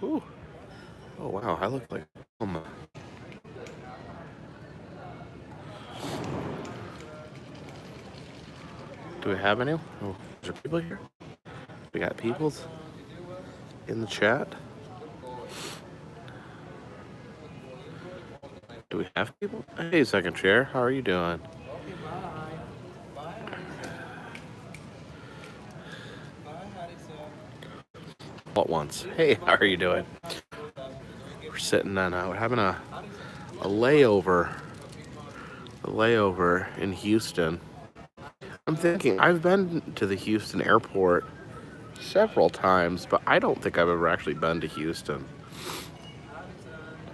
Ooh. Oh wow, I look like Do we have any? Oh, is there people here? We got peoples in the chat. Do we have people? Hey, second chair, how are you doing? What once? Hey, how are you doing? We're sitting on, we're having a layover, in Houston. I'm thinking I've been to the Houston airport several times, but I don't think I've ever actually been to Houston.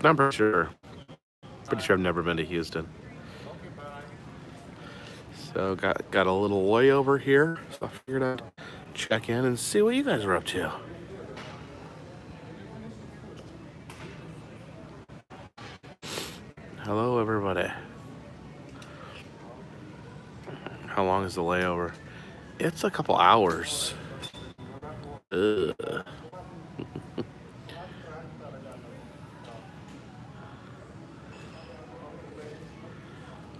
I'm pretty sure I've never been to Houston. So got a little layover here, so I figured I'd check in and see what you guys are up to. Hello, everybody. How long is the layover? It's a couple hours. Ugh.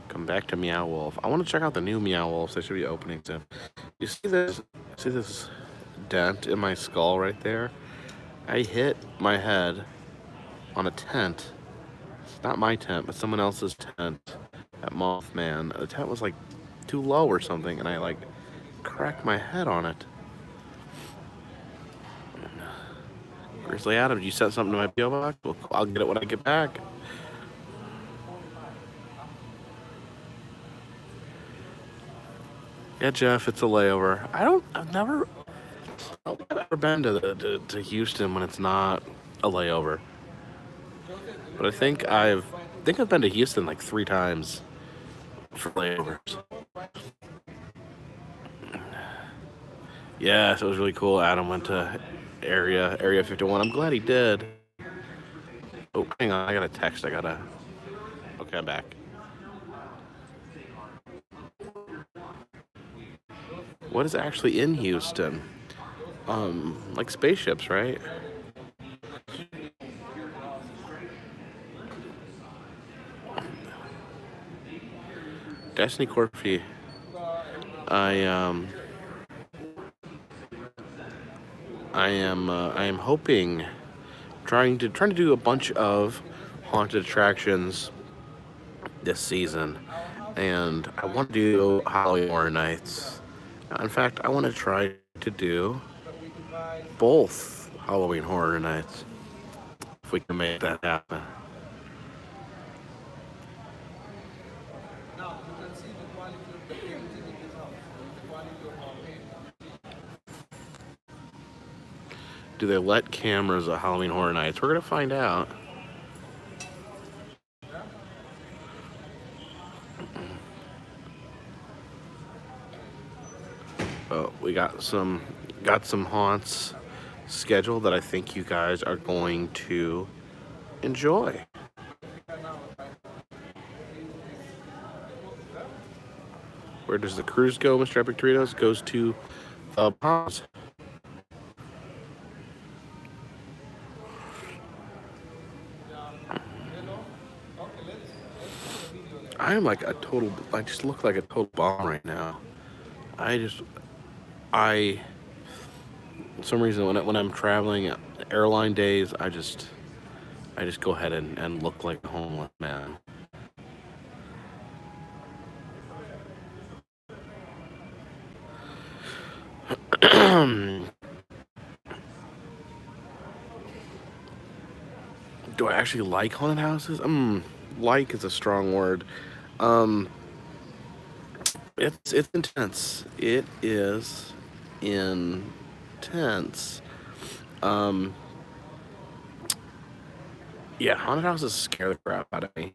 Come back to Meow Wolf. I want to check out the new Meow Wolves. They should be opening soon. You see this? See this dent in my skull right there? I hit my head on a tent. It's not my tent, but someone else's tent at Mothman. The tent was like too low or something, and I like cracked my head on it. Grizzly Adam, did you send something to my PO box? Well, I'll get it when I get back. Yeah, Jeff, it's a layover. I've never been to Houston when it's not a layover. But I think I've been to Houston like 3 times for layovers. Yeah, so it was really cool. Adam went to Area 51. I'm glad he did. Oh, hang on, I got a text. Okay, I'm back. What is actually in Houston? Like spaceships, right? Destiny Corpy. I am hoping, trying to do a bunch of haunted attractions this season, and I want to do Halloween Horror Nights. In fact, I want to try to do both Halloween Horror Nights if we can make that happen. Do they let cameras at Halloween Horror Nights? We're gonna find out. We got some haunts scheduled that I think you guys are going to enjoy. Where does the cruise go, Mr. Epic Doritos? Goes to the Bahamas. I am like I just look like a total bomb right now. For some reason, when I'm traveling airline days, I just go ahead and look like a homeless man. Do I actually like haunted houses? Like is a strong word. It's intense. It is intense. Yeah, haunted houses scare the crap out of me.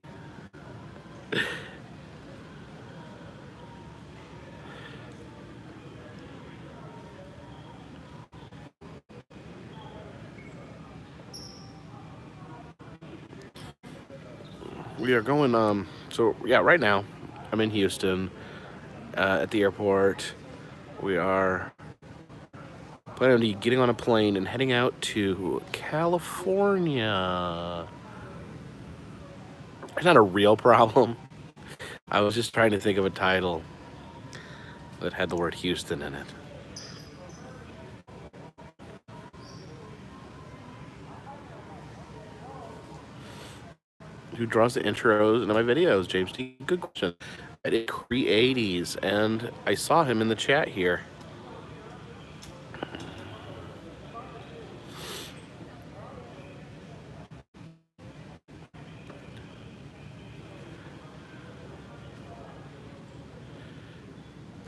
We are going. So yeah, right now I'm in Houston at the airport. We are Plan on getting on a plane and heading out to California. It's not a real problem. I was just trying to think of a title that had the word Houston in it. Who draws the intros into my videos? James T. Good question. I did Creaties, and I saw him in the chat here.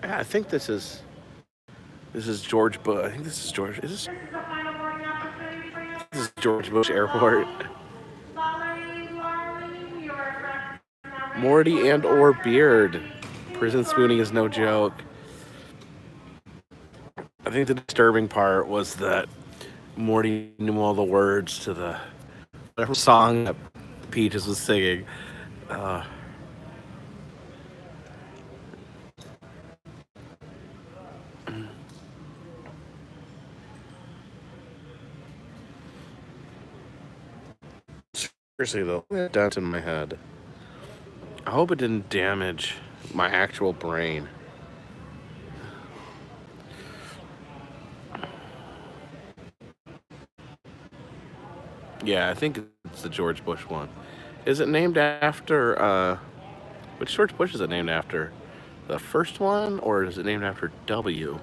I think this is George Bush. I think this is George. This is George Bush Airport. Morty and or Beard. Prison spooning is no joke. I think the disturbing part was that Morty knew all the words to the whatever song that Peaches was singing. Seriously though, a dent in my head. I hope it didn't damage my actual brain. Yeah, I think it's the George Bush one. Is it named after, which George Bush is it named after? The first one, or is it named after W?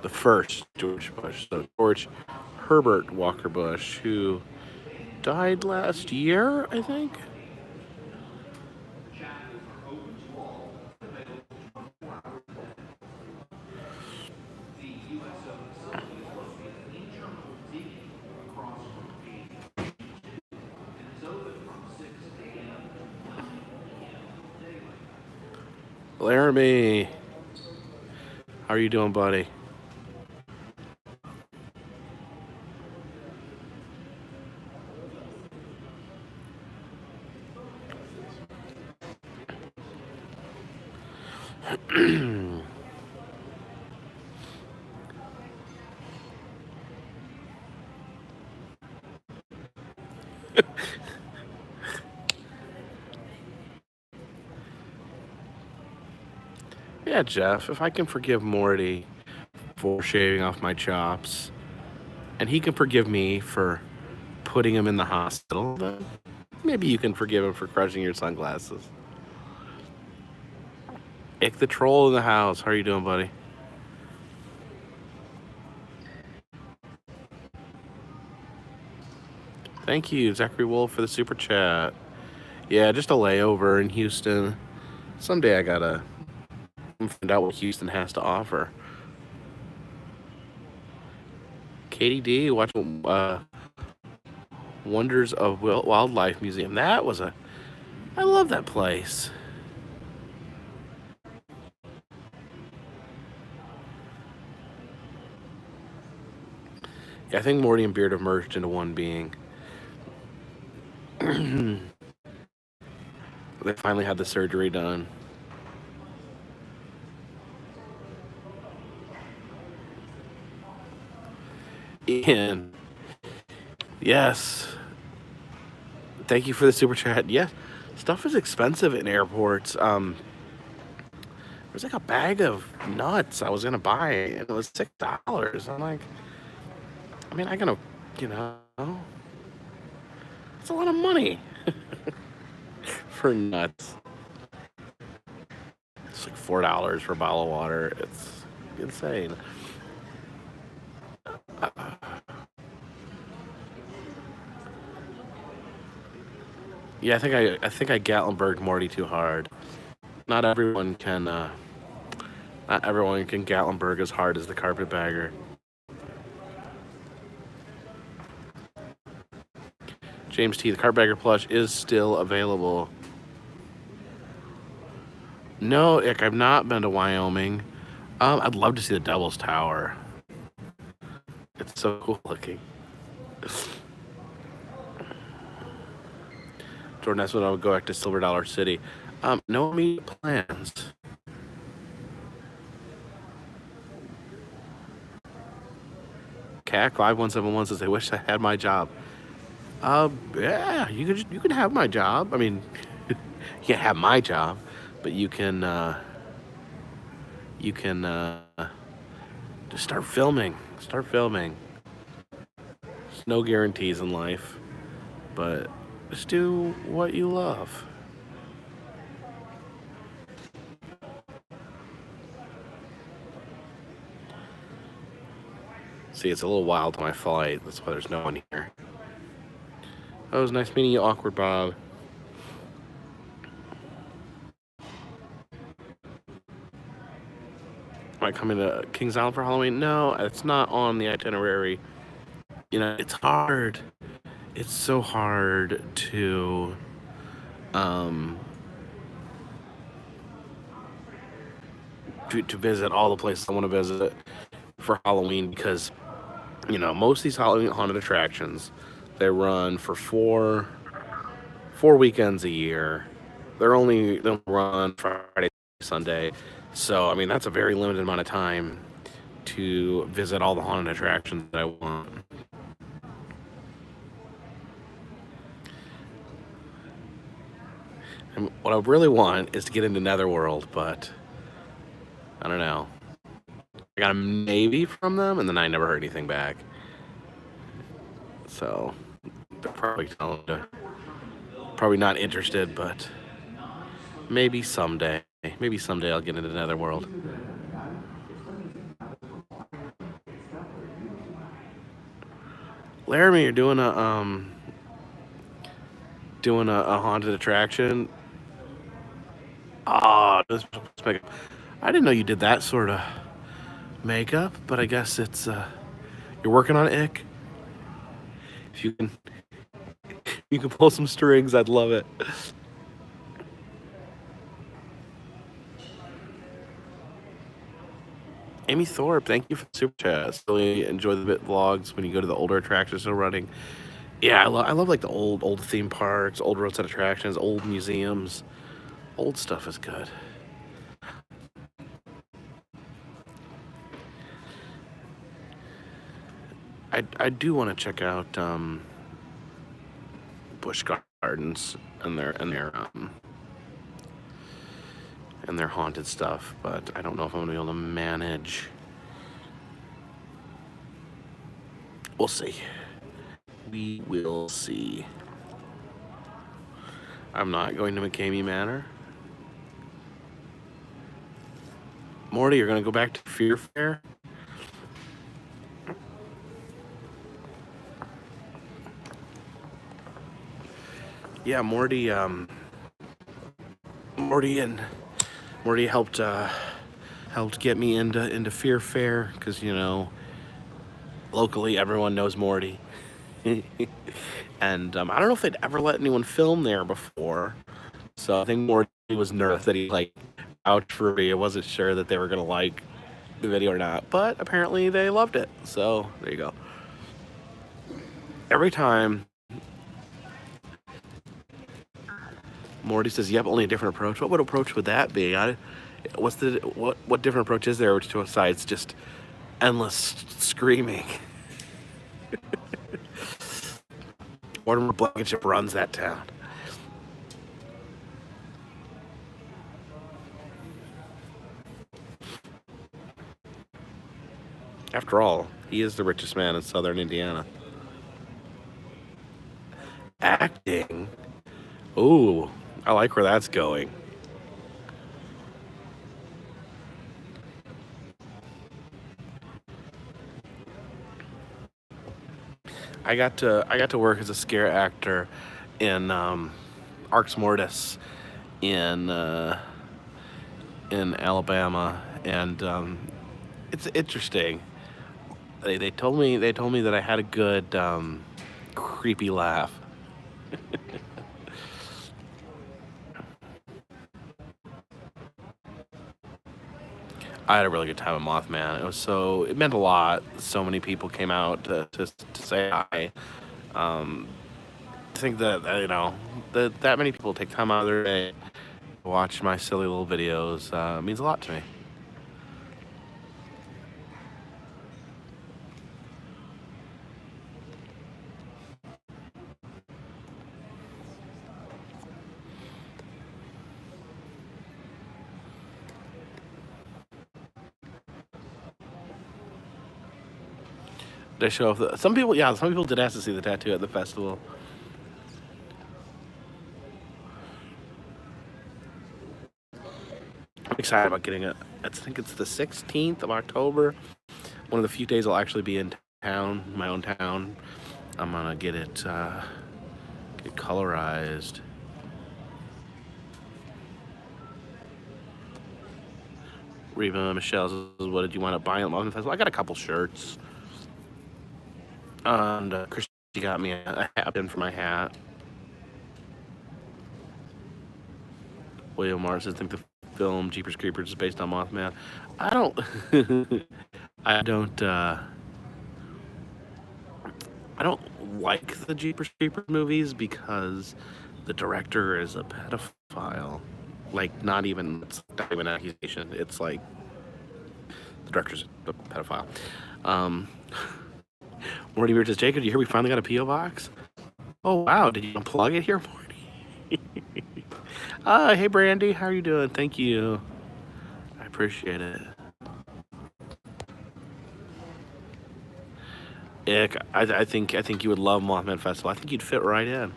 The first George Bush. So George Herbert Walker Bush, who died last year, I think. Laramie, how are you doing, buddy? Yeah, Jeff, if I can forgive Morty for shaving off my chops, and he can forgive me for putting him in the hospital, then maybe you can forgive him for crushing your sunglasses. Ick the Troll in the house. How are you doing, buddy? Thank you, Zachary Wolf, for the super chat. Yeah, just a layover in Houston. Someday I gotta find out what Houston has to offer. Katie D, watch Wonders of Wildlife Museum. That was I love that place. Yeah, I think Morty and Beard have merged into one being. They finally had the surgery done. Ian, yes. Thank you for the super chat. Yeah, stuff is expensive in airports. There's like a bag of nuts I was gonna buy, and it was $6. I'm like, I mean, I'm gonna, it's a lot of money for nuts. It's like $4 for a bottle of water. It's insane. Yeah, I think I Gatlinburged Morty too hard. Not everyone can Gatlinburg as hard as the Carpetbagger. James T, the Carpetbagger plush is still available. No, Ick, I've not been to Wyoming. I'd love to see the Devil's Tower. It's so cool looking. Jordan, that's when I would go back to Silver Dollar City. No immediate plans. CAC 5171 says, "I wish I had my job." Yeah, you can have my job. I mean, you can't have my job, but you can just start filming. Start filming. There's no guarantees in life, but just do what you love. See, it's a little wild to my flight. That's why there's no one here. Oh, it was nice meeting you, Awkward Bob. Am I coming to Kings Island for Halloween? No, it's not on the itinerary. You know, it's hard. It's so hard to to visit all the places I want to visit for Halloween because, you know, most of these Halloween haunted attractions, they run for four weekends a year. They'll run Friday, Sunday. So I mean that's a very limited amount of time to visit all the haunted attractions that I want. And what I really want is to get into Netherworld, but I don't know. I got a maybe from them, and then I never heard anything back. So they're probably not interested, but maybe someday. Maybe someday I'll get into Netherworld. Laramie, you're doing a haunted attraction. Ah, oh, I didn't know you did that sort of makeup, but I guess it's you're working on ick. If you can pull some strings, I'd love it. Amy Thorpe, thank you for the super chat. Really enjoy the bit vlogs when you go to the older attractions still running. Yeah, I love like the old theme parks, old roadside attractions, old museums. Old stuff is good. I do want to check out Busch Gardens and their haunted stuff, but I don't know if I'm gonna be able to manage. We'll see. We will see. I'm not going to McCamey Manor. Morty, you're gonna go back to Fear Fair? Yeah, Morty helped get me into Fear Fair because you know locally everyone knows Morty, and I don't know if they'd ever let anyone film there before, so I think Morty was nervous that he like out for me. I wasn't sure that they were gonna like the video or not, but apparently they loved it. So there you go. Every time Morty says, "Yep, only a different approach." What approach would that be? What different approach is there besides just endless screaming? Mortimer Blankenship runs that town. After all, he is the richest man in southern Indiana. Acting? Ooh, I like where that's going. I got to work as a scare actor in Arx Mortis in Alabama, and it's interesting. They told me that I had a good creepy laugh. I had a really good time at Mothman. It meant a lot. So many people came out to say hi. Um, I think that, that many people take time out of their day to watch my silly little videos means a lot to me. They show off some people did ask to see the tattoo at the festival. I'm excited about getting it. I think it's the 16th of October. One of the few days I'll actually be in town, my own town. I'm gonna get it get colorized. Reba Michelle says, "What did you wind up buying at Mothman Festival?" I got a couple shirts, and Christy got me a hat pin for my hat. William Mars says, "Think the film Jeepers Creepers is based on Mothman?" I don't. I don't. I don't like the Jeepers Creepers movies because the director is a pedophile. Like, it's not even an accusation. It's like the director's a pedophile. Morty Weird says, "Jacob, do you hear we finally got a P.O. box?" Oh, wow. Did you unplug it here, Morty? Hey, Brandy. How are you doing? Thank you. I appreciate it. Ick, I think you would love Mothman Festival. I think you'd fit right in.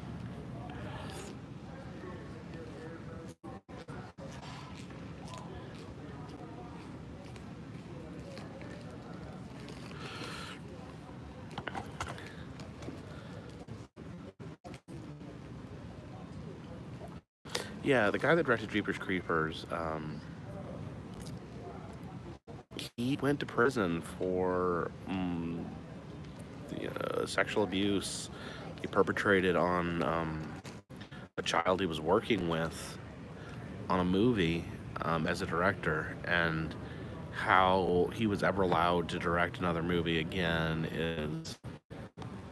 Yeah, the guy that directed Jeepers Creepers, he went to prison for the sexual abuse he perpetrated on a child he was working with on a movie as a director, and how he was ever allowed to direct another movie again is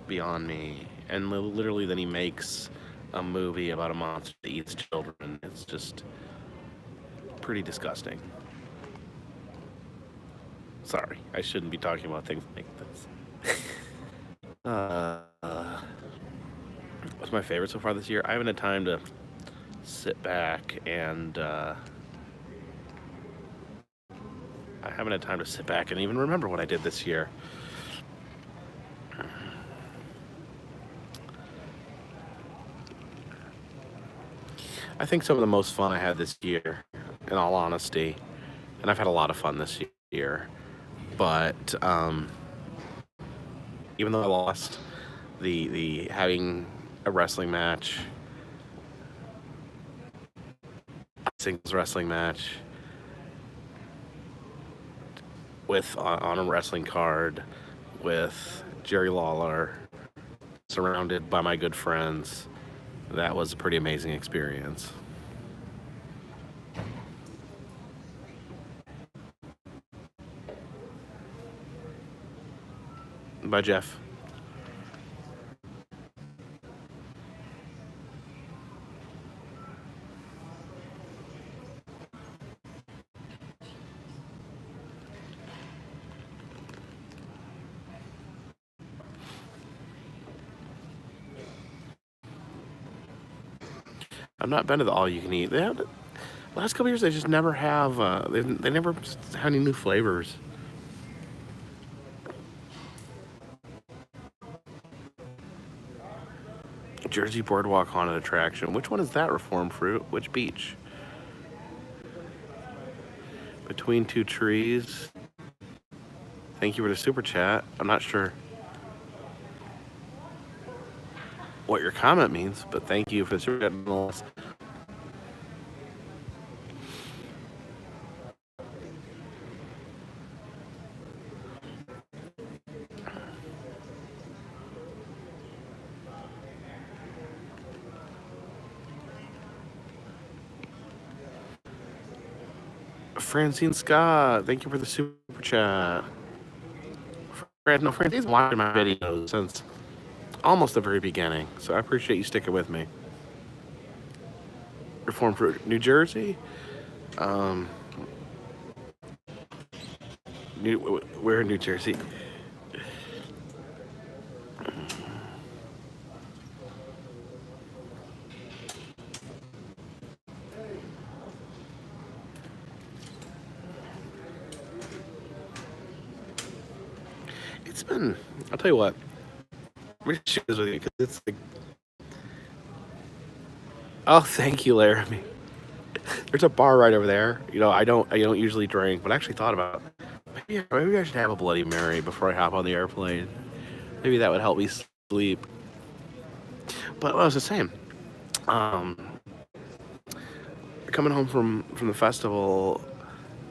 beyond me. And literally, then he makes a movie about a monster that eats children. It's just pretty disgusting. Sorry, I shouldn't be talking about things like this. What's my favorite so far this year? I haven't had time to sit back and even remember what I did this year. I think some of the most fun I had this year, in all honesty, and I've had a lot of fun this year, but even though I lost the having a wrestling match, singles wrestling match with on a wrestling card with Jerry Lawler, surrounded by my good friends, that was a pretty amazing experience. Bye, Jeff. I've not been to the all you can eat. Last couple years, they just never have. They never have any new flavors. Jersey Boardwalk Haunted Attraction. Which one is that? Reform Fruit? Which beach? Between Two Trees. Thank you for the super chat. I'm not sure what your comment means, but thank you for the super chat nonetheless. Francine Scott, thank you for the super chat. No, Francine's watching my videos since almost the very beginning, so I appreciate you sticking with me. Reform for New Jersey? We're in New Jersey. It's been, I'll tell you what, let me just share this with you because it's like, oh, thank you, Laramie. There's a bar right over there. You know, I don't usually drink, but I actually thought about maybe I should have a Bloody Mary before I hop on the airplane. Maybe that would help me sleep. But what I was just saying, coming home from the festival,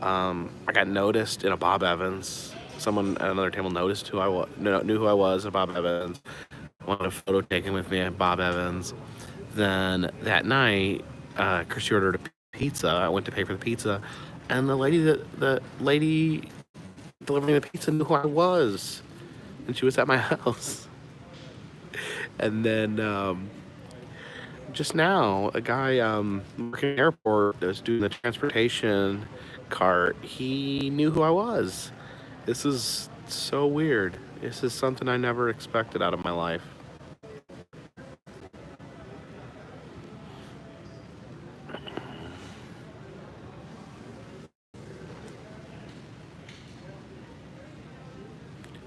I got noticed in a Bob Evans. Someone at another table noticed who I was, knew who I was at Bob Evans. Wanted a photo taken with me at Bob Evans. Then that night, Christy ordered a pizza. I went to pay for the pizza, and the lady delivering the pizza knew who I was, and she was at my house. And then just now, a guy working in the airport that was doing the transportation cart, he knew who I was. This is so weird. This is something I never expected out of my life.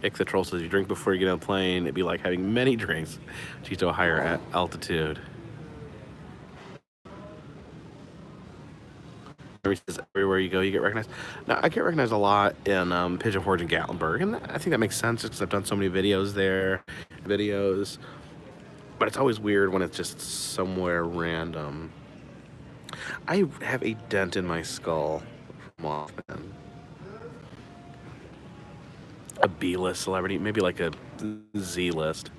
Exit Troll says, you drink before you get on a plane, it'd be like having many drinks due to a higher altitude. Says, everywhere you go, you get recognized. Now, I get recognized a lot in Pigeon Forge and Gatlinburg, and I think that makes sense because I've done so many videos there, but it's always weird when it's just somewhere random. I have a dent in my skull from Mothman. A B-list celebrity, maybe like a Z-list.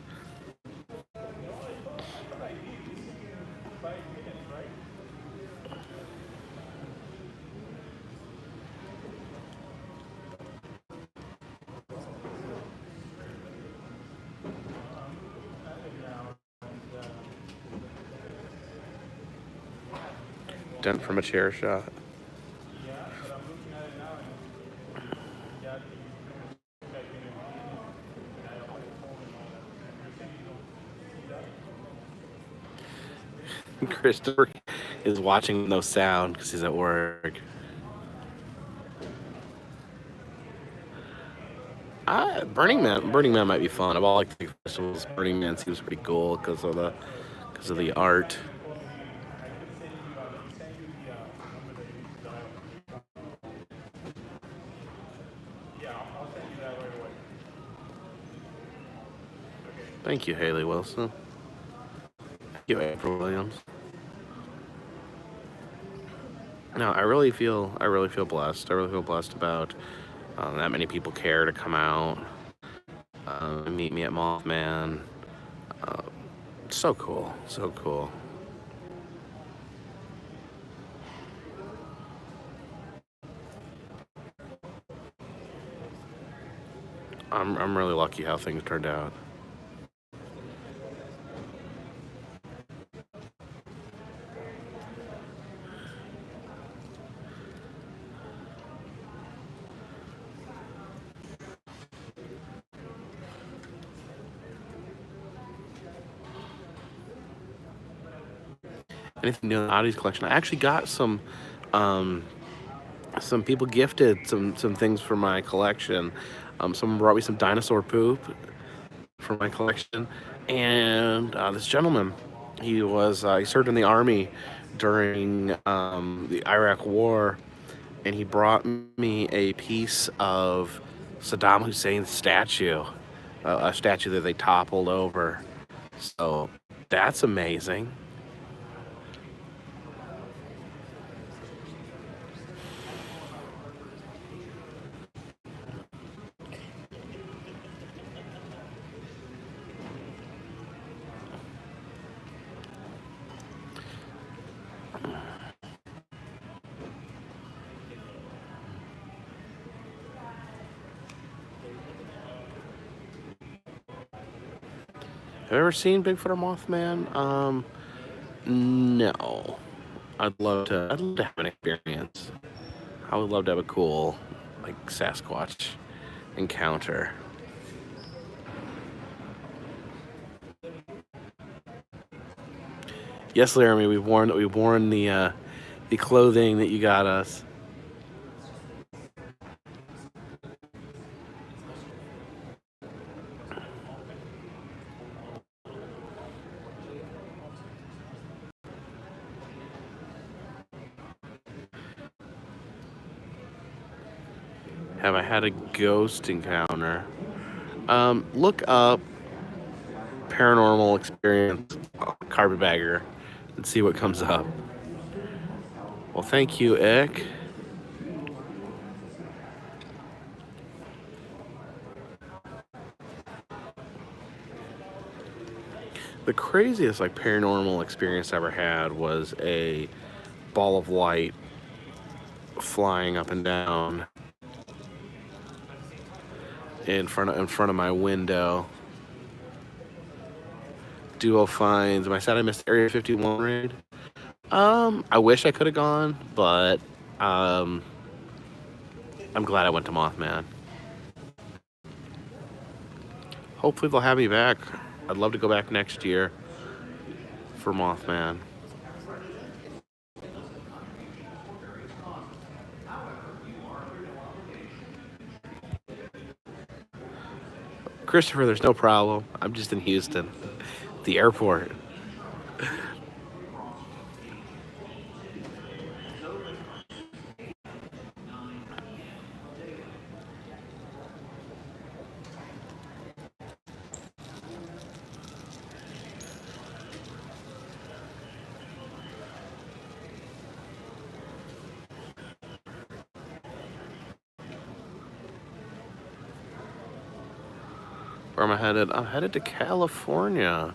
Dent from a chair shot. Christopher is watching with no sound because he's at work. Burning Man might be fun. Of all like the festivals, Burning Man seems pretty cool because of the art. Thank you, Haley Wilson. Thank you, April Williams. No, I really feel blessed. I really feel blessed about that many people care to come out and meet me at Mothman. So cool, so cool. I'm really lucky how things turned out. Anything new in the oddities collection? I actually got some people gifted some things for my collection. Someone brought me some dinosaur poop for my collection, and this gentleman, he served in the army during the Iraq War, and he brought me a piece of Saddam Hussein's statue, a statue that they toppled over. So that's amazing. Have you ever seen Bigfoot or Mothman? No. I'd love to have an experience. I would love to have a cool, like, Sasquatch encounter. Yes, Laramie, we've worn the clothing that you got us. Have I had a ghost encounter? Look up paranormal experience Carpetbagger and see what comes up. Well, thank you, Ick. The craziest like paranormal experience I ever had was a ball of light flying up and down in front of my window. Duo finds. Am I sad I missed Area 51 raid? I wish I could have gone, but I'm glad I went to Mothman. Hopefully they'll have me back. I'd love to go back next year for Mothman. Christopher, there's no problem. I'm just in Houston, the airport. Where am I headed? I'm headed to California.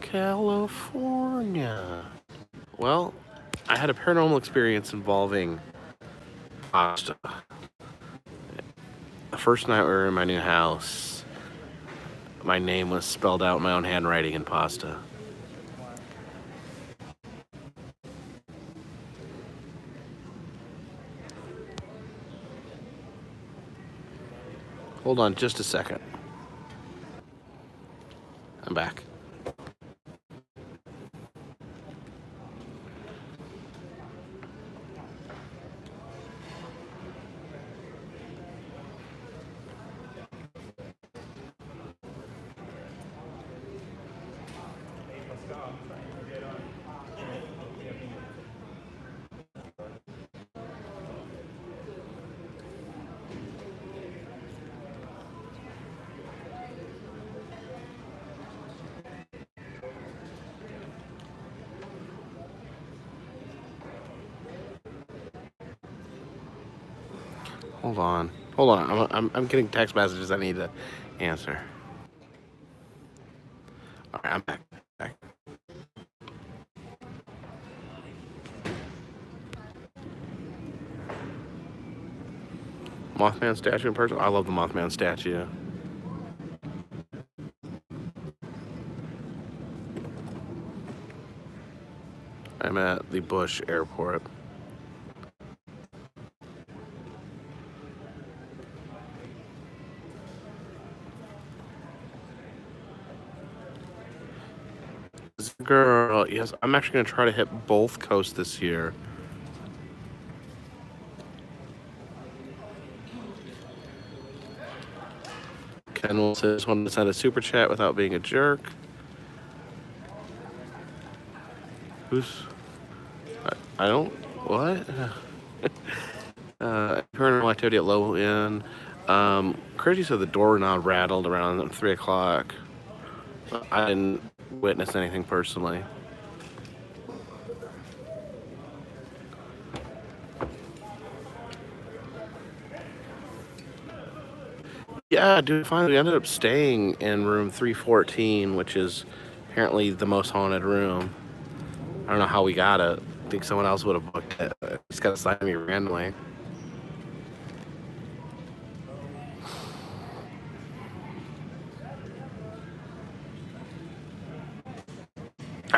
California. Well, I had a paranormal experience involving pasta. The first night we were in my new house, my name was spelled out in my own handwriting in pasta. Hold on just a second. I'm back. Hold on. Hold on. I'm getting text messages I need to answer. All right, I'm back. Mothman statue in person? I love the Mothman statue. I'm at the Bush Airport. Girl, yes, I'm actually going to try to hit both coasts this year. Ken will just wanted to send a super chat without being a jerk. Who's... I don't... What? Paranormal activity at low end. Crazy said the doorknob rattled around 3 o'clock. I didn't witness anything personally. Yeah, dude, finally we ended up staying in room 314, which is apparently the most haunted room. I don't know how we got it. I think someone else would have booked it. It just got assigned to me randomly.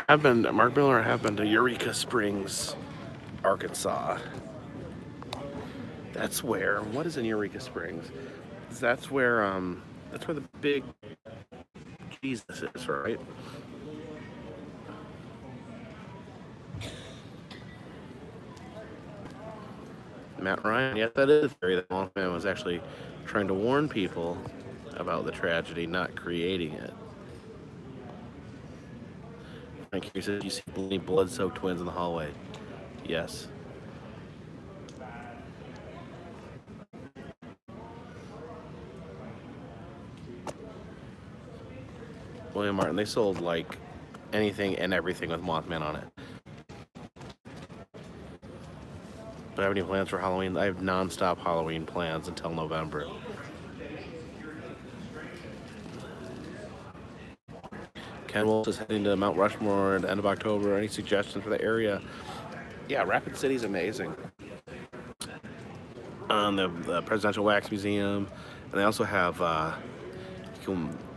have been, Mark Miller, I have been to Eureka Springs, Arkansas. That's where, what is in Eureka Springs? That's where the big Jesus is, right? Matt Ryan, yes, that is theory that Mothman was actually trying to warn people about the tragedy, not creating it. Frank here says, you see any blood-soaked twins in the hallway? Yes. William Martin, they sold like anything and everything with Mothman on it. Do I have any plans for Halloween? I have non-stop Halloween plans until November. Ken Wolf is heading to Mount Rushmore at the end of October. Any suggestions for the area? Yeah, Rapid City's amazing. The Presidential Wax Museum, and they also have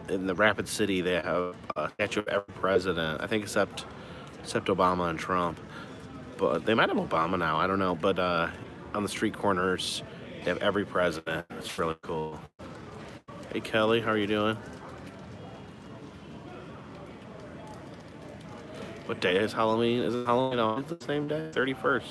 in the Rapid City they have a statue of every president. I think except Obama and Trump, but they might have Obama now. I don't know. But on the street corners, they have every president. It's really cool. Hey Kelly, how are you doing? What day is Halloween? Is it Halloween on the same day? 31st.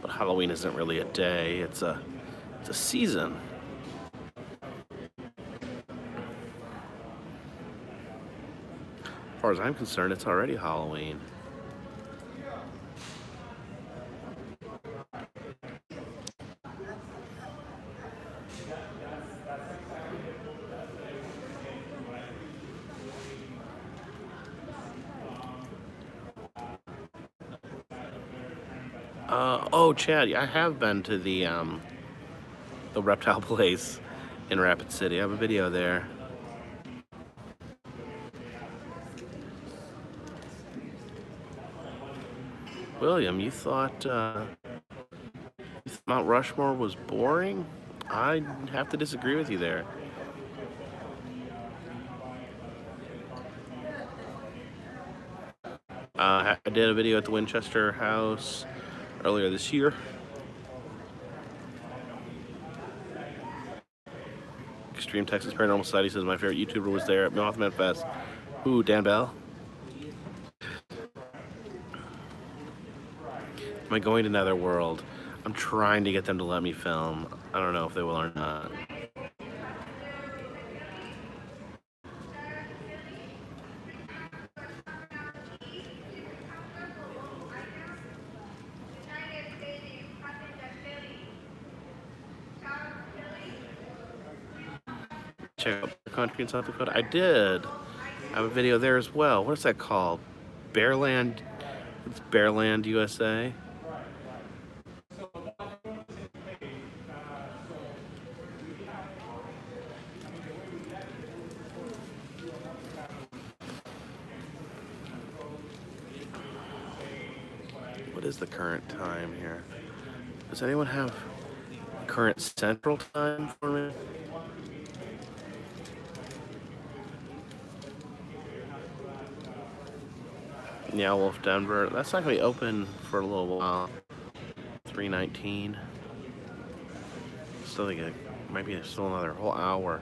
But Halloween isn't really a day, it's a season. As far as I'm concerned, it's already Halloween. Oh, Chad, I have been to the reptile place in Rapid City. I have a video there. William, you thought Mount Rushmore was boring? I have to disagree with you there. I did a video at the Winchester House earlier this year. Extreme Texas Paranormal Society says my favorite YouTuber was there at Mothman Fest. Ooh, Dan Bell. Am I going to Netherworld? I'm trying to get them to let me film. I don't know if they will or not. Check out the country in South Dakota. I did. I have a video there as well. What is that called? Bearland. It's Bearland, USA. What is the current time here? Does anyone have current Central Time for me? Yeah, Wolf Denver. That's not going to be open for a little while. 3:19. Still think it might be still another whole hour.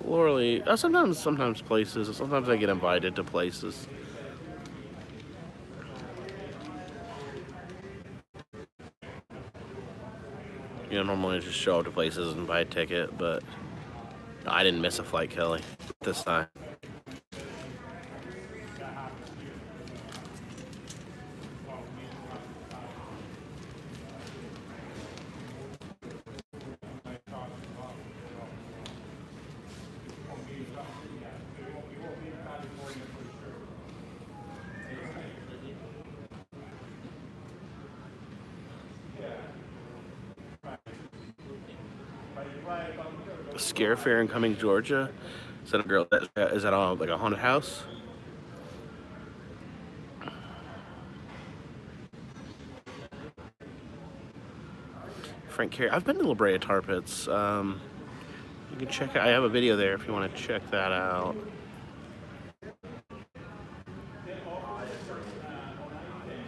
Literally, sometimes places. Sometimes I get invited to places. You know, normally I just show up to places and buy a ticket, but I didn't miss a flight, Kelly, this time. Scare Fair in Cumming, Georgia. Is that a girl? Is that all like a haunted house? Frank Carey. I've been to La Brea Tar Pits. You can check it. I have a video there if you want to check that out.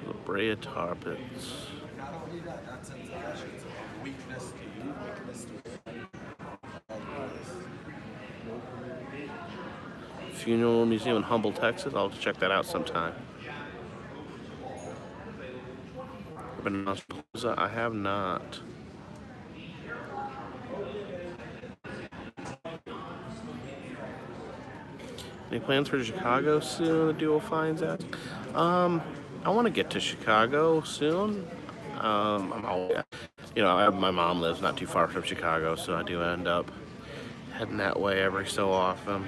La Brea Tar Pits. Funeral Museum in Humble, Texas. I'll have to check that out sometime. I've been to Tuscaloosa. I have not. Any plans for Chicago soon? The duo finds out. I want to get to Chicago soon. I'm always, my mom lives not too far from Chicago, so I do end up heading that way every so often.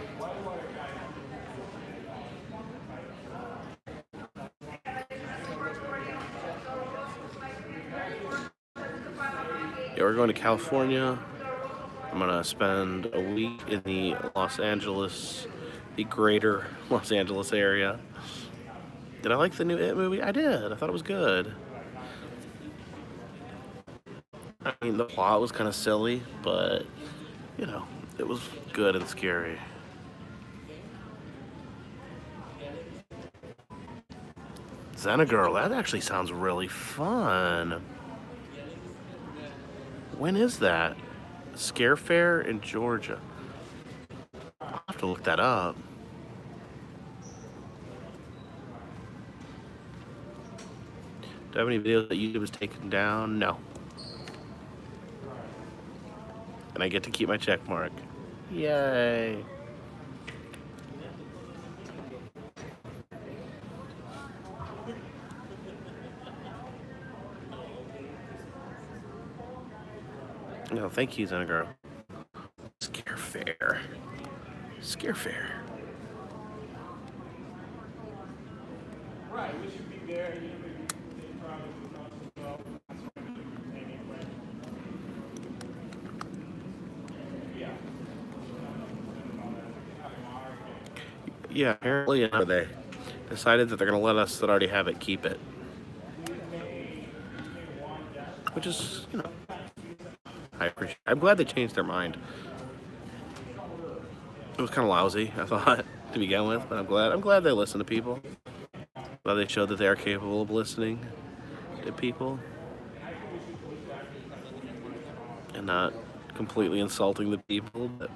Yeah, we're going to California. I'm gonna spend a week in the greater Los Angeles area. Did I like the new It movie? I did. I thought it was good. I mean, the plot was kind of silly, but, it was good and scary. Xenagirl, that actually sounds really fun. When is that? Scare Fair in Georgia. I'll have to look that up. Do I have any videos that YouTube has taken down? No. And I get to keep my check mark. Yay. No, thank you, Xenagirl. Scare Fair. Scare Fair. Right, we should be there. Yeah, apparently they decided that they're going to let us that already have it keep it. Which is, I appreciate. I'm glad they changed their mind. It was kind of lousy, I thought, to begin with, but I'm glad they listen to people. Glad they showed that they are capable of listening to people and not completely insulting the people that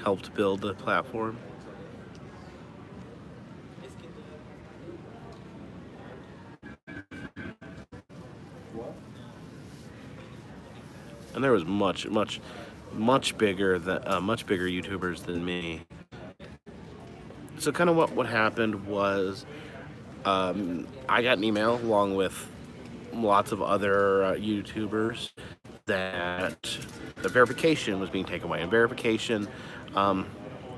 helped build the platform. And there was much bigger YouTubers than me. So kind of what happened was, I got an email along with lots of other YouTubers that the verification was being taken away. And verification,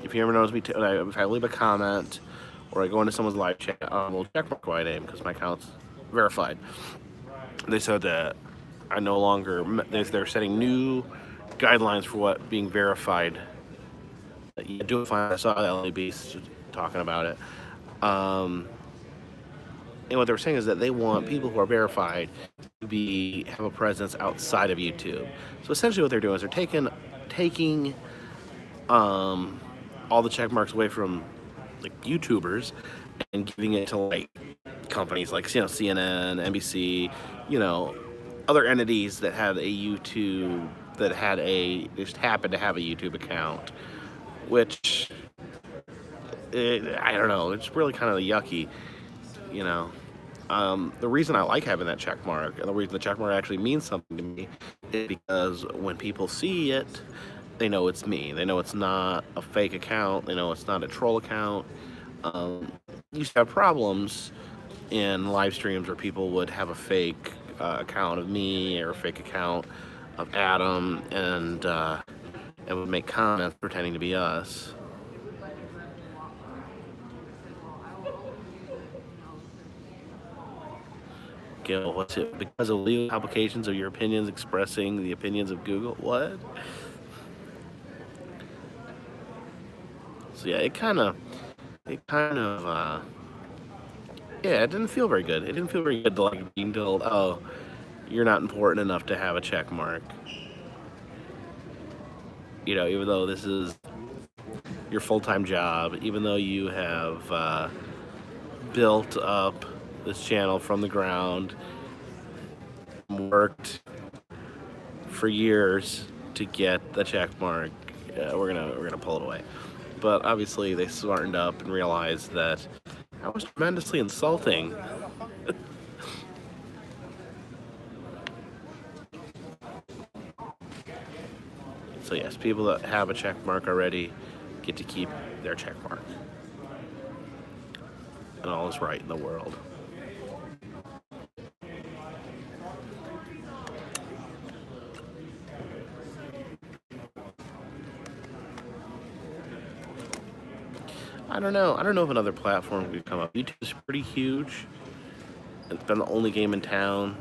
if you ever notice me, if I leave a comment or I go into someone's live chat, we'll check my name because my account's verified. They said that I no longer, they're setting new guidelines for what being verified. You do it fine. I saw the LA Beast talking about it. And what they were saying is that they want people who are verified to have a presence outside of YouTube. So essentially what they're doing is they're taking all the check marks away from like YouTubers and giving it to like companies like CNN, NBC, other entities that had a YouTube just happened to have a YouTube account, which I don't know, it's really kind of yucky, The reason I like having that check mark, and the reason the check mark actually means something to me, is because when people see it, they know it's me. They know it's not a fake account. They know it's not a troll account. Used to have problems in live streams where people would have a fake account of me or a fake account of Adam and would make comments pretending to be us. Go, what's it? Because of legal complications of your opinions expressing the opinions of Google. What? So yeah, yeah, it didn't feel very good. It didn't feel very good to like being told, oh, you're not important enough to have a check mark. You know, even though this is your full-time job, even though you have built up this channel from the ground, worked for years to get the check mark, we're gonna pull it away. But obviously, they smartened up and realized that was tremendously insulting. So yes, people that have a check mark already get to keep their check mark. And all is right in the world. I don't know. I don't know if another platform could come up. YouTube is pretty huge. It's been the only game in town.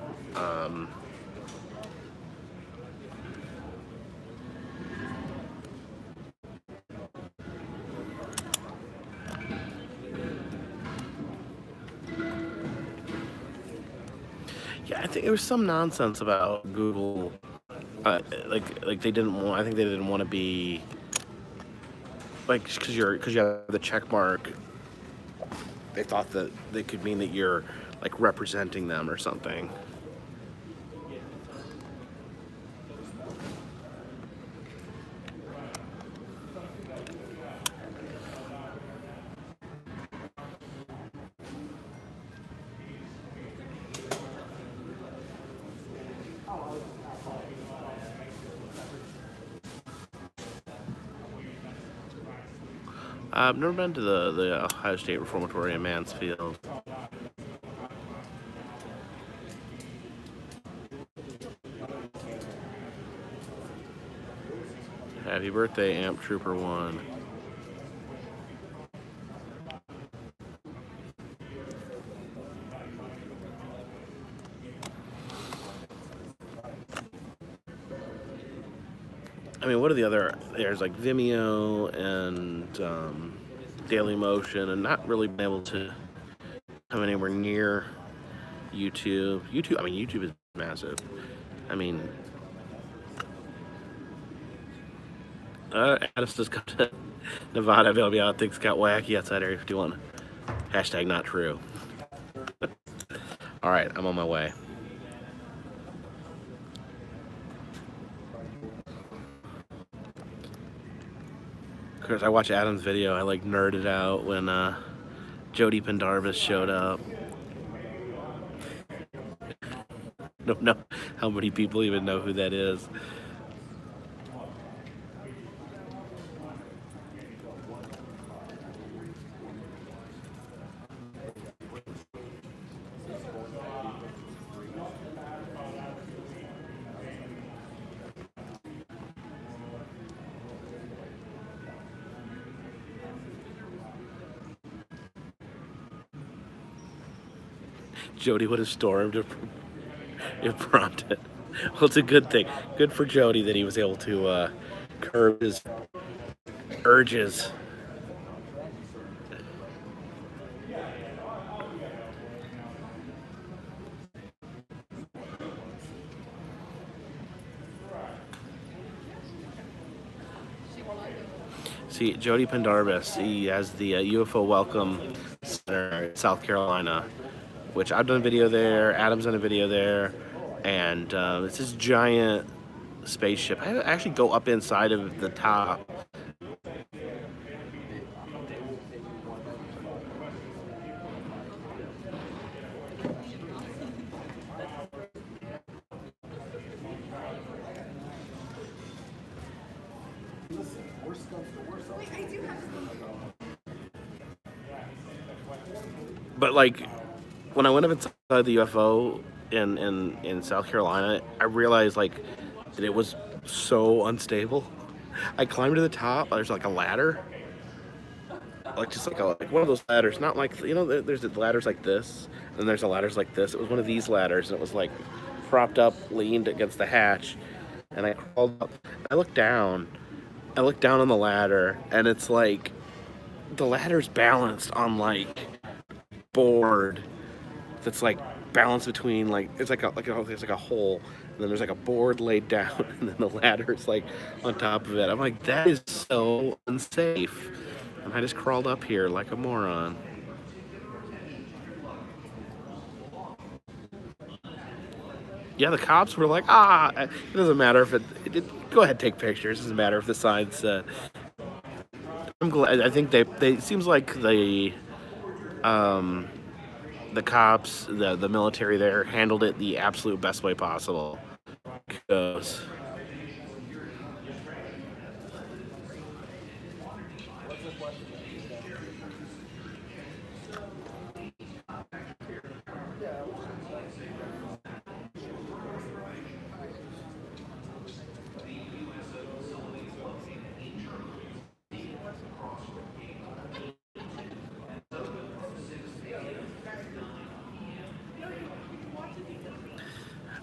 Yeah, I think there was some nonsense about Google. Like they didn't want. I think they didn't want to be like because you have the check mark. They thought that they could mean that you're like representing them or something. I've never been to the Ohio State Reformatory in Mansfield. Happy birthday, Amp Trooper 1. I mean, what are the other? There's like Vimeo and Dailymotion, and not really been able to come anywhere near YouTube. YouTube is massive. I mean, Addis just got to Nevada availability. Things got wacky outside Area 51. Hashtag not true. All right, I'm on my way. Of course, I watched Adam's video. I like nerded out when Jody Pendarvis showed up. Don't know how many people even know who that is. Jody would have stormed if prompted. Well, it's a good thing. Good for Jody that he was able to curb his urges. See, Jody Pendarvis, he has the UFO Welcome Center in South Carolina, which I've done a video there, Adam's done a video there, and it's this giant spaceship. I actually go up inside of the top. But like, when I went up inside the UFO in South Carolina, I realized like that it was so unstable. I climbed to the top. There's like a ladder, like just like one of those ladders, not like there's ladders like this, And there's a ladders like this. It was one of these ladders, and it was like propped up, leaned against the hatch. And I crawled up. I looked down. I looked down on the ladder, and it's like the ladder's balanced on like board that's like balanced between like it's like a hole, and then there's like a board laid down, and then the ladder's like on top of it. I'm like, that is so unsafe, and I just crawled up here like a moron. Yeah, the cops were like, it doesn't matter if it go ahead, take pictures. It doesn't matter if the sign's. I'm glad. I think they seems like the cops, the military there handled it the absolute best way possible. Because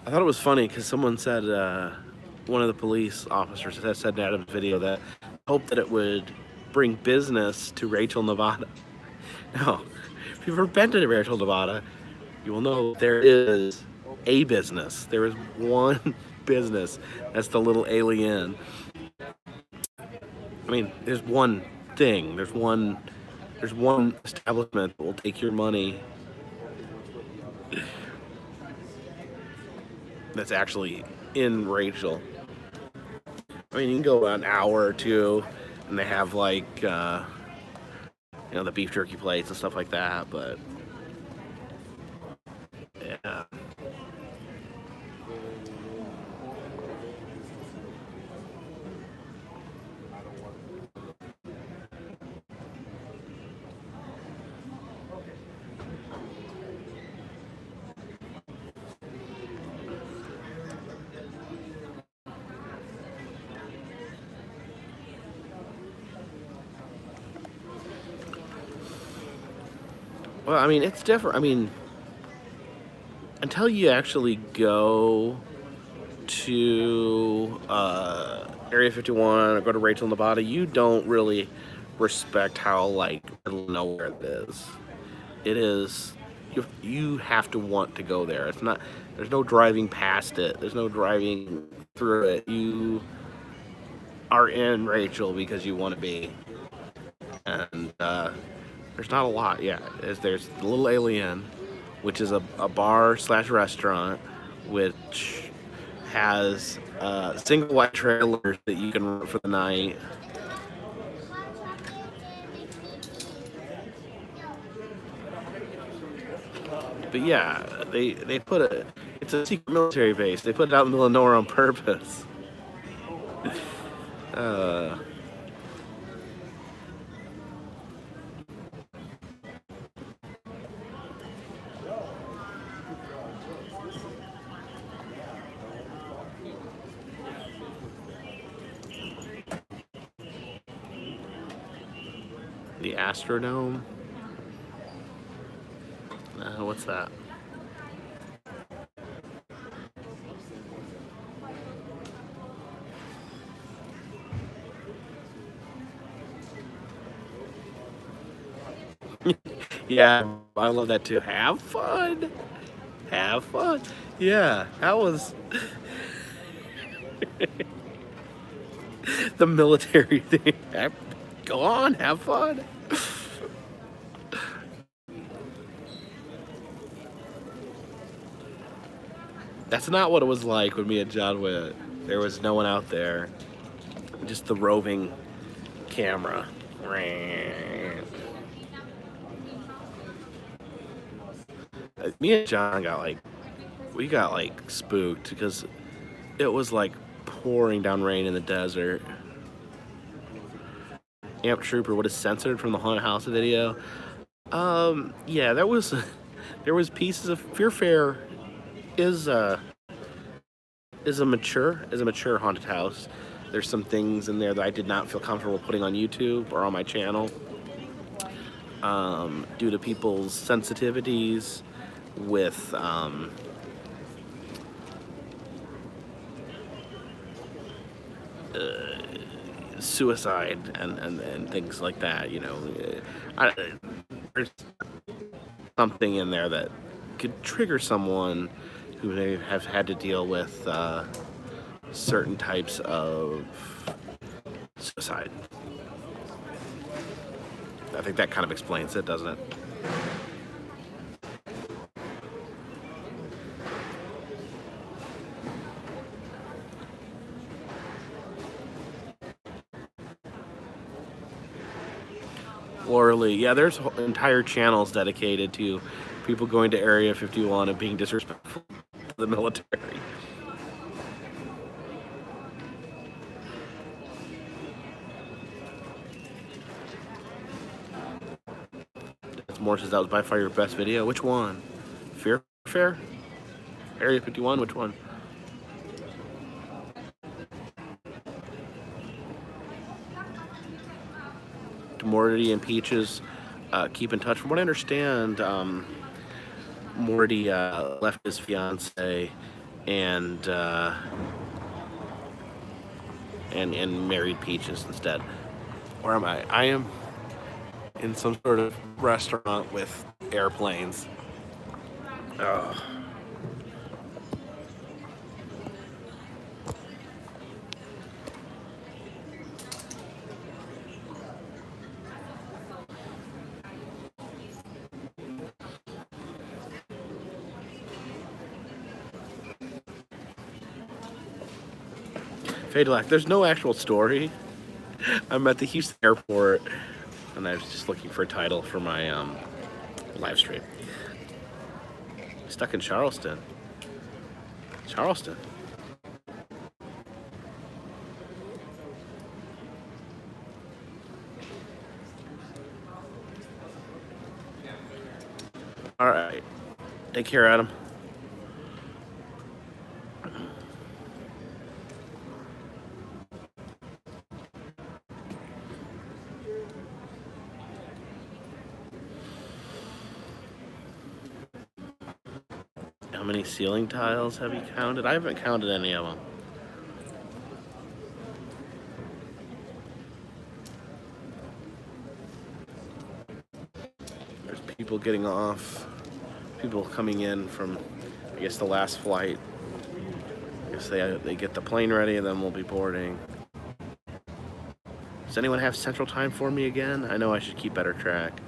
I thought it was funny because someone said, one of the police officers said in a video that hoped that it would bring business to Rachel, Nevada. Now, if you've ever been to Rachel, Nevada, you will know there is a business. There is one business. That's the Little Alien. I mean, there's one thing. There's one establishment that will take your money. That's actually in Rachel. I mean, you can go an hour or two, and they have like, the beef jerky plates and stuff like that. But yeah. Well, I mean, it's different. I mean, until you actually go to Area 51 or go to Rachel, Nevada, you don't really respect how like middle of nowhere it is. It is you have to want to go there. It's not. There's no driving past it. There's no driving through it. You are in Rachel because you want to be, and there's not a lot. Yeah, there's the Little Alien, which is a bar slash restaurant, which has single wide trailers that you can rent for the night. But yeah, they put it's a secret military base. They put it out in the middle of nowhere on purpose. Uh, the Astrodome. What's that? Yeah, I love that too. Have fun. Have fun. Yeah, that was the military thing. Go on, have fun. That's not what it was like when me and John went. There was no one out there. Just the roving camera. Me and John we got spooked because it was like pouring down rain in the desert. Amp Trooper, what is censored from the haunted house video? Yeah, there was pieces of Fear Fair is a mature haunted house. There's some things in there that I did not feel comfortable putting on YouTube or on my channel, due to people's sensitivities. with suicide and things like that. You know, there's something in there that could trigger someone who may have had to deal with certain types of suicide. I think that kind of explains it, doesn't it? Orally, yeah, there's entire channels dedicated to people going to Area 51 and being disrespectful to the military. Moore says that was by far your best video. Which one? Fear Fair? Area 51? Which one? Morty and Peaches keep in touch. From what I understand, Morty left his fiance and married Peaches instead. Where am I? I am in some sort of restaurant with airplanes. Ugh. Fade to Black. There's no actual story. I'm at the Houston airport, and I was just looking for a title for my live stream. Stuck in Charleston. Charleston. All right. Take care, Adam. How many ceiling tiles have you counted? I haven't counted any of them. There's people getting off, people coming in from, I guess, the last flight. I guess they get the plane ready and then we'll be boarding. Does anyone have Central Time for me again? I know I should keep better track.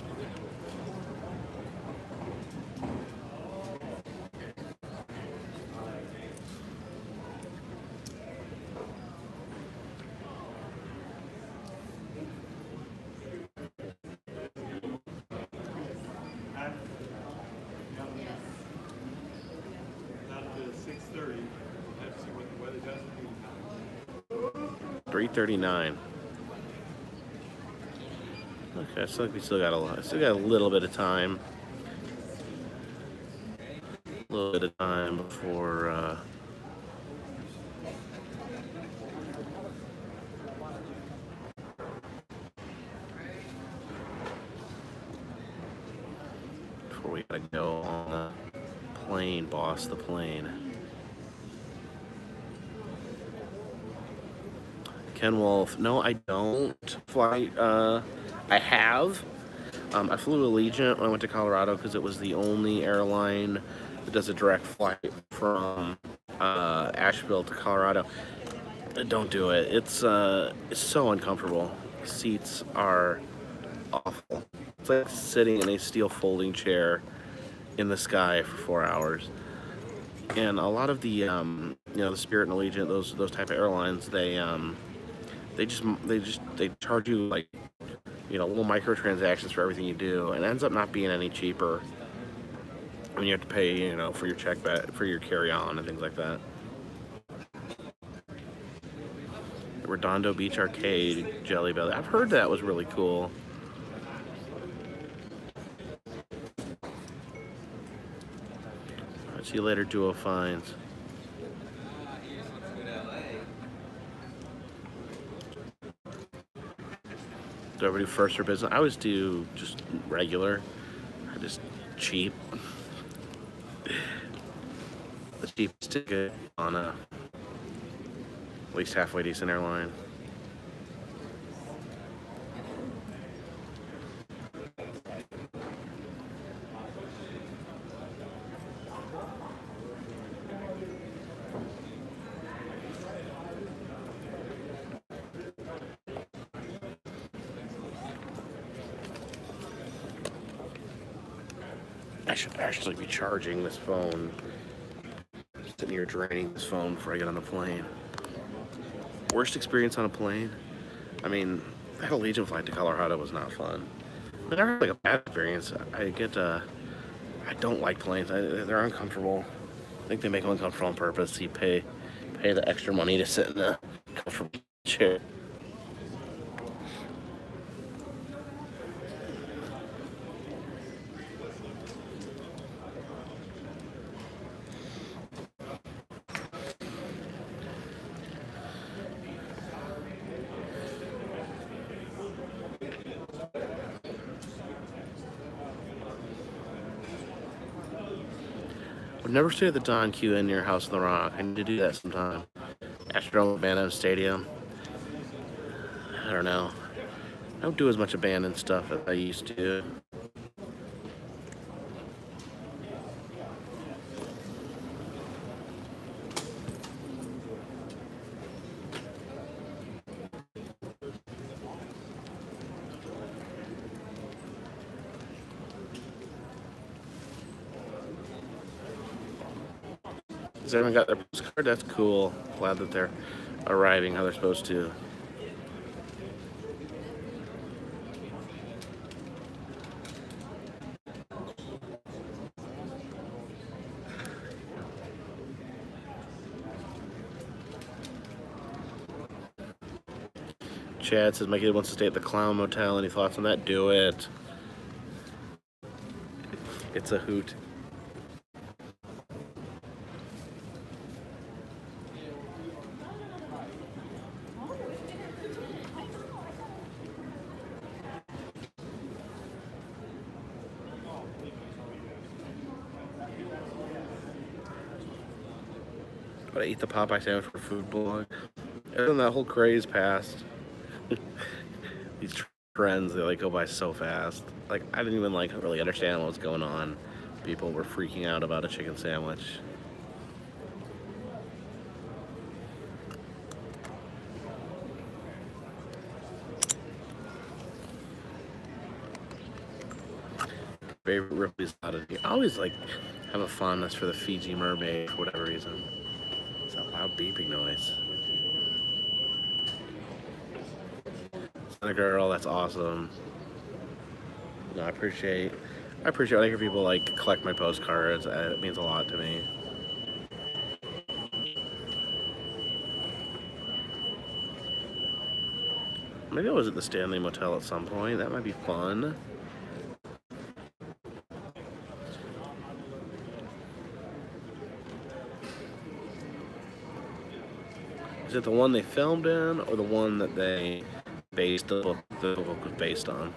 $3:39. Okay, so we still got a lot. Still got a little bit of time. A little bit of time before we gotta go on the plane, boss. The plane. Ken Wolf. No, I don't fly. I have. I flew Allegiant when I went to Colorado because it was the only airline that does a direct flight from Asheville to Colorado. Don't do it. It's so uncomfortable. Seats are awful. It's like sitting in a steel folding chair in the sky for 4 hours. And a lot of the the Spirit and Allegiant, those type of airlines, they charge you like little microtransactions for everything you do, and it ends up not being any cheaper when you have to pay for your check back, for your carry-on and things like that. Redondo Beach Arcade, Jelly Belly. I've heard that was really cool. I'll see you later, Duo Finds. Do I ever do first or business? I always do just regular. I just cheap. cheapest ticket on a at least halfway decent airline. I should actually be charging this phone. I'm sitting here draining this phone before I get on the plane. Worst experience on a plane? I mean, that Allegiant flight to Colorado was not fun. I never had like a bad experience. I don't like planes. They're uncomfortable. I think they make them uncomfortable on purpose. You pay the extra money to sit in a comfortable chair. I've never stayed at the Don Q Inn near House of the Rock. I need to do that sometime. Astrodome Abandoned Stadium. I don't know. I don't do as much abandoned stuff as I used to. Has everyone got their postcard? That's cool. Glad that they're arriving how they're supposed to. Chad says my kid wants to stay at the Clown Motel. Any thoughts on that? Do it. It's a hoot. Gotta eat the Popeye sandwich for food blog. And then that whole craze passed. These trends, they like go by so fast. Like I didn't even like really understand what was going on. People were freaking out about a chicken sandwich. Favorite Ripley's Oddity. I always like have a fondness for the Fiji mermaid for whatever reason. It's that loud beeping noise. A girl, that's awesome. No, I appreciate when I hear people like collect my postcards. It means a lot to me. Maybe I was at the Stanley Motel at some point. That might be fun. Is it the one they filmed in, or the one that they based the book was based on?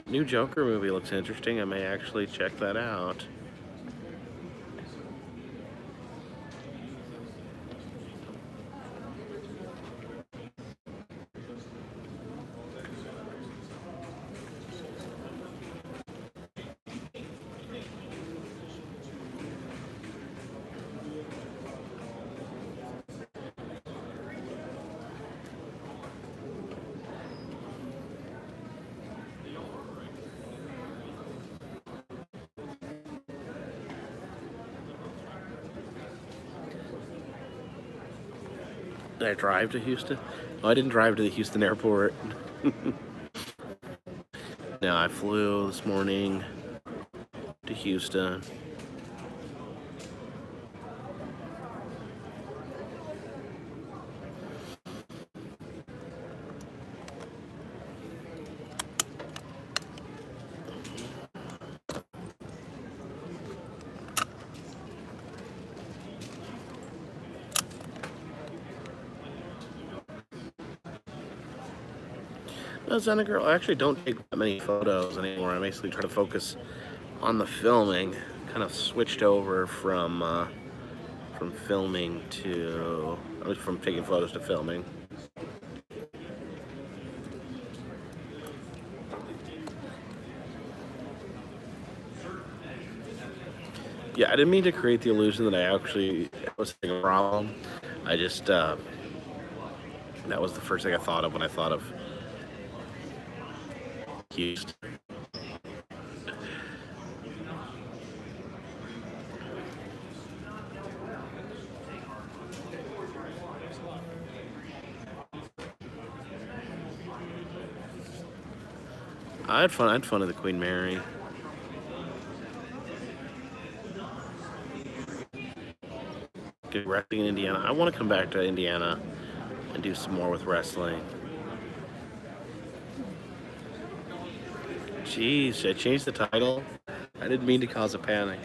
New Joker movie looks interesting. I may actually check that out. Did I drive to Houston? Oh, I didn't drive to the Houston airport. No, I flew this morning to Houston. Zena girl, I actually don't take that many photos anymore. I basically try to focus on the filming. Kind of switched over from filming to from taking photos to filming. Yeah, I didn't mean to create the illusion that I actually was having a problem. I just that was the first thing I thought of when I thought of Houston. I had fun. I had fun at the Queen Mary. Good wrestling in Indiana. I want to come back to Indiana and do some more with wrestling. Jeez, should I change the title? I didn't mean to cause a panic.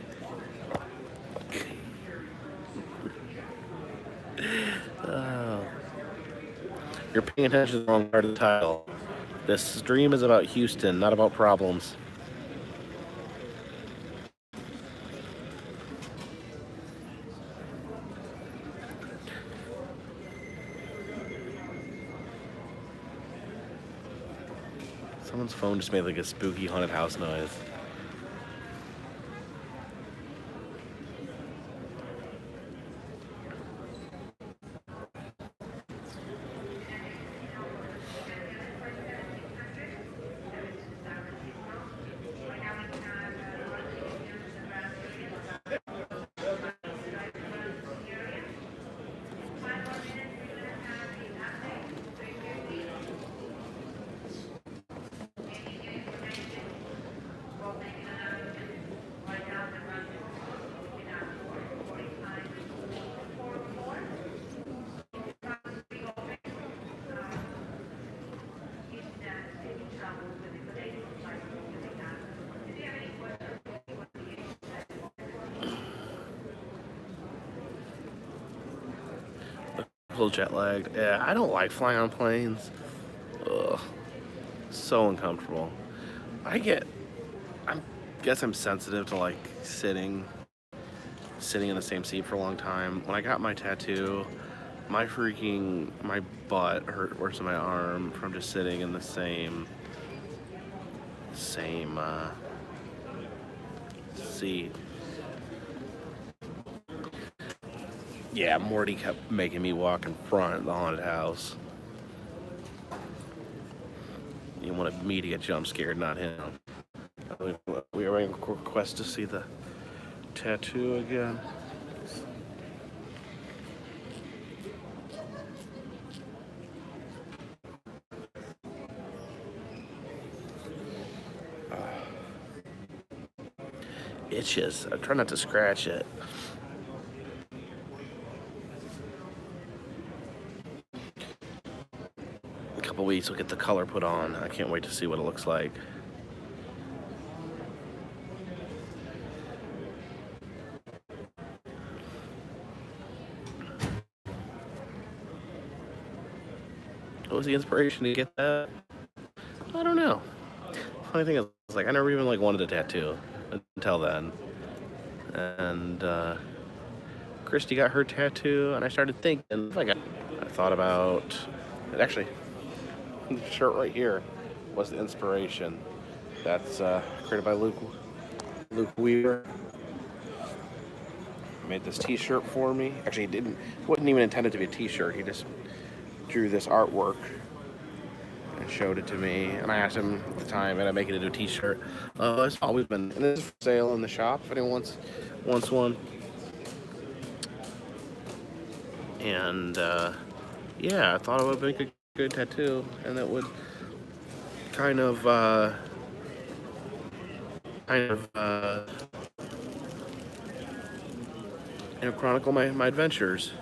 Oh. You're paying attention to the wrong part of the title. This stream is about Houston, not about problems. Someone's phone just made like a spooky haunted house noise. A little jet lagged. Yeah, I don't like flying on planes. Ugh, so uncomfortable. I guess I'm sensitive to like sitting in the same seat for a long time. When I got my tattoo, my butt hurt worse than my arm from just sitting in the same seat. Yeah, Morty kept making me walk in front of the haunted house. He wanted me to get jump scared, not him. We are going to request to see the tattoo again. Itches. I try not to scratch it. A couple weeks we'll get the color put on. I can't wait to see what it looks like. What was the inspiration to get that? I don't know. Funny thing is, like, I never even like wanted a tattoo until then. And Christy got her tattoo, and I started thinking. I thought about it. Actually, the shirt right here was the inspiration. That's created by Luke Weaver. Made this T-shirt for me. Actually, he wasn't even intended to be a T-shirt. He just drew this artwork and showed it to me. And I asked him at the time, "Can I make it into a T-shirt?" It's always been, and it's for sale in the shop if anyone wants one. And yeah, I thought it would make a good tattoo, and that would kind of chronicle my adventures.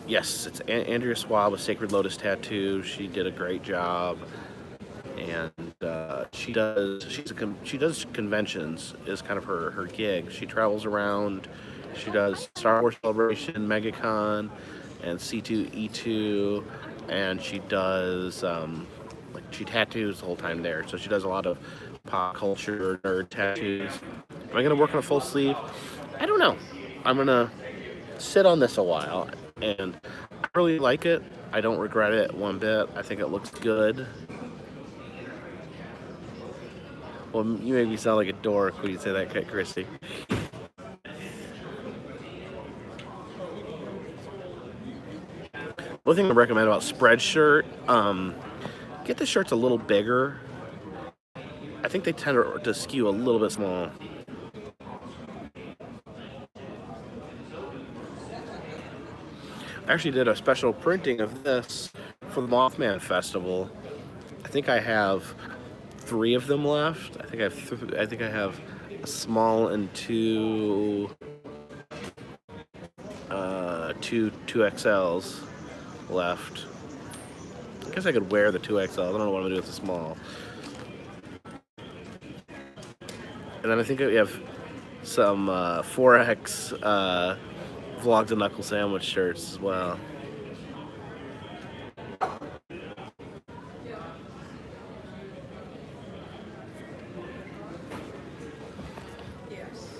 Yes, it's Andrea Swab with Sacred Lotus Tattoo. She did a great job, and she does conventions is kind of her gig. She travels around. She does Star Wars Celebration, MegaCon, and C2E2, and she does She tattoos the whole time there, so she does a lot of pop culture nerd tattoos. Am I gonna work on a full sleeve? I don't know. I'm gonna sit on this a while, and I really like it. I don't regret it one bit. I think it looks good. Well, you make me sound like a dork when you say that, Christy. One thing I recommend about Spreadshirt, get the shirts a little bigger. I think they tend to skew a little bit small. I actually did a special printing of this for the Mothman Festival. I think I have 3 of them left. I think I have a small and two XLs left. I guess I could wear the 2XLs. I don't know what I'm gonna do with the small. And then I think we have some 4X Vlogs and Knuckle Sandwich shirts as well.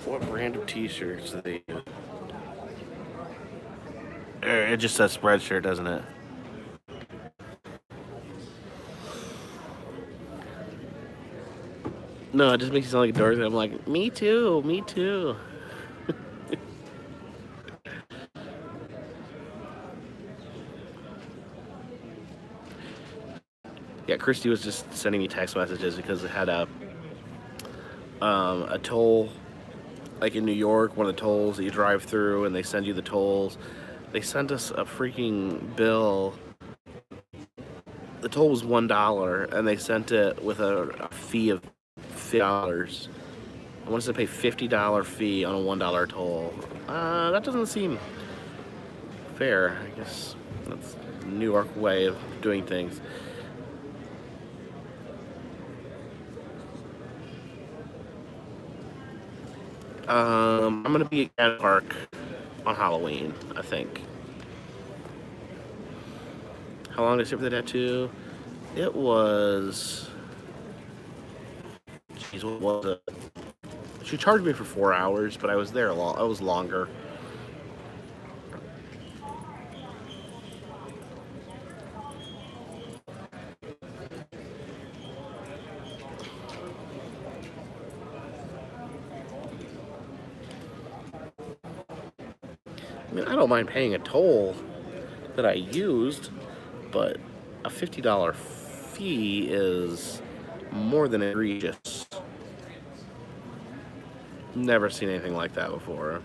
What brand of t-shirts do they use? It just says Spreadshirt, doesn't it? No, it just makes you sound like a dork. I'm like, me too, me too. Yeah, Christy was just sending me text messages because it had a toll, like in New York, one of the tolls that you drive through, and they send you the tolls. They sent us a freaking bill. The toll was $1, and they sent it with a fee of $50. I wanted to pay $50 fee on a $1 toll. That doesn't seem fair. I guess that's the New York way of doing things. I'm gonna be at a park on Halloween, I think. How long did I sit for the tattoo? It was... Jeez, what was it? She charged me for 4 hours, but I was there I was longer. I mean, I don't mind paying a toll that I used, but a $50 fee is more than egregious. Never seen anything like that before.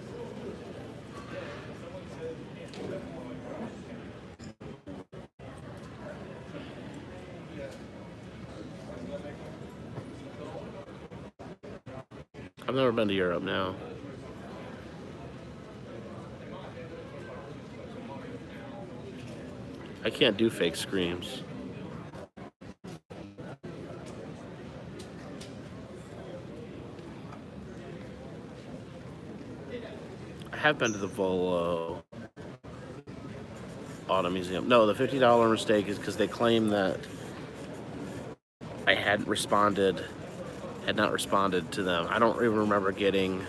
I've never been to Europe now. I can't do fake screams. I have been to the Volo Auto Museum. No, the $50 mistake is because they claim that I had not responded to them. I don't even remember getting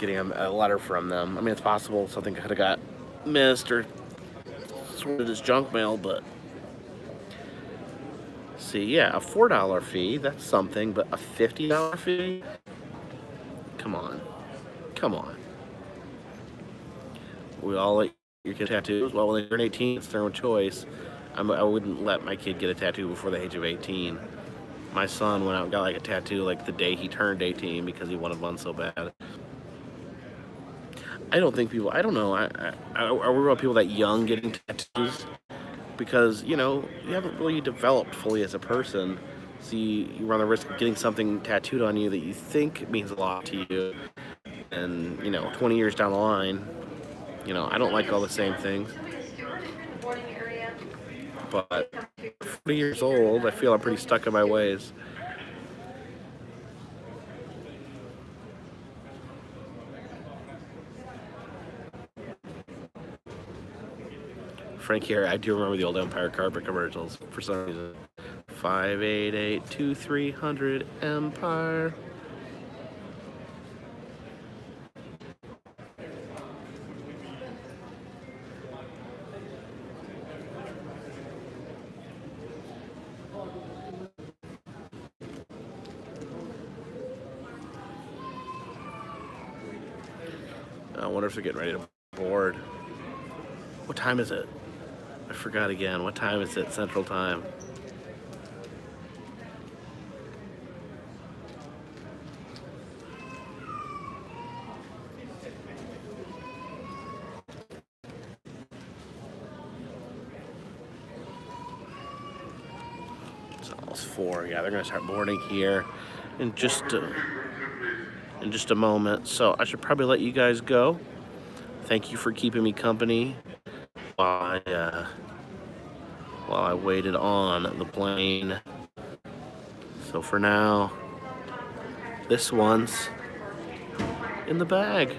a letter from them. I mean, it's possible something could have got missed or sorted as junk mail, but see, yeah, a $4 fee, that's something, but a $50 fee? Come on. We all like your kid tattoos. Well, when they turn 18, it's their own choice. I wouldn't let my kid get a tattoo before the age of 18. My son went out and got like a tattoo like the day he turned 18 because he wanted one so bad. I don't think people, I don't know, are we about people that young getting tattoos? Because, you know, you haven't really developed fully as a person. So you run the risk of getting something tattooed on you that you think means a lot to you. And, you know, 20 years down the line, you know, I don't like all the same things. But 40 years old, I feel I'm pretty stuck in my ways. Frank here, I do remember the old Empire carpet commercials for some reason. 588-2300 Empire. I wonder if they're getting ready to board. What time is it? I forgot again. What time is it Central Time? It's almost 4. Yeah, they're gonna start boarding here in just a moment. So I should probably let you guys go. Thank you for keeping me company while I waited on the plane. So for now, this one's in the bag.